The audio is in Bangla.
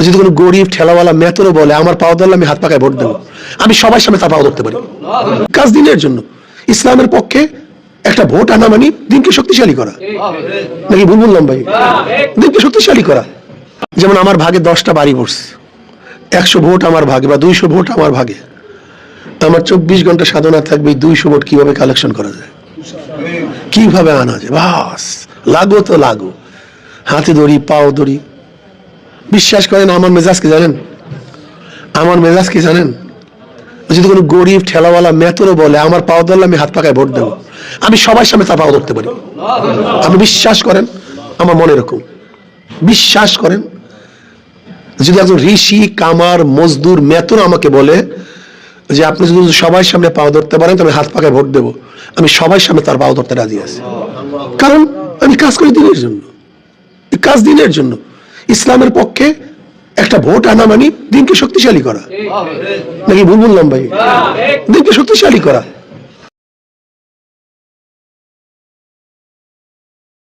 যদি কোনো গরিব ঠেলাওয়ালা মেতরও বলে আমার পাও ধরলে আমি হাত পাকায় ভোট দেবো, আমি সবার সামনে তার পাও ধরতে পারি। কাজ দিনের জন্য, ইসলামের পক্ষে একটা ভোট আনা মানে দিনকে শক্তিশালী করা, নাকি ভুল বললাম ভাই? দিনকে শক্তিশালী করা। যেমন আমার ভাগে 10টা বাড়ি পড়ছে, 100 ভোট আমার ভাগে বা 200 ভোট আমার ভাগে, আমার 24 ঘন্টা সাধনা থাকবে 200 ভোট কিভাবে কালেকশন করা যায়, কিভাবে আনা যায়। বাস লাগো তো লাগো, হাতে ধরি পাও ধরি। বিশ্বাস করেন আমার মেজাজ কি জানেন? আমার মেজাজ কি জানেন? যদি কোনো গরিব ঠেলাওয়ালা মেতরও বলে আমার পাও ধরলে আমি হাত পাকায় ভোট দেবো, আমি সবার সামনে তার পাও ধরতে পারি। আপনি বিশ্বাস করেন আমার মনে এরকম, বিশ্বাস করেন যদি একজন ঋষি কামার মজদুর মেতর আমাকে বলে যে আপনি যদি সবার সামনে পাও ধরতে পারেন তবে হাত পাকায় ভোট দেবো, আমি সবার সামনে তার পাও ধরতে রাজি আছি। কারণ আমি কাজ করি দিনের জন্য, কাজ দিনের জন্য। ইসলামের পক্ষে একটা ভোট আনা মানে দিনকে শক্তিশালী করা, নাকি ভুল বললাম ভাই? দিনকে শক্তিশালী করা।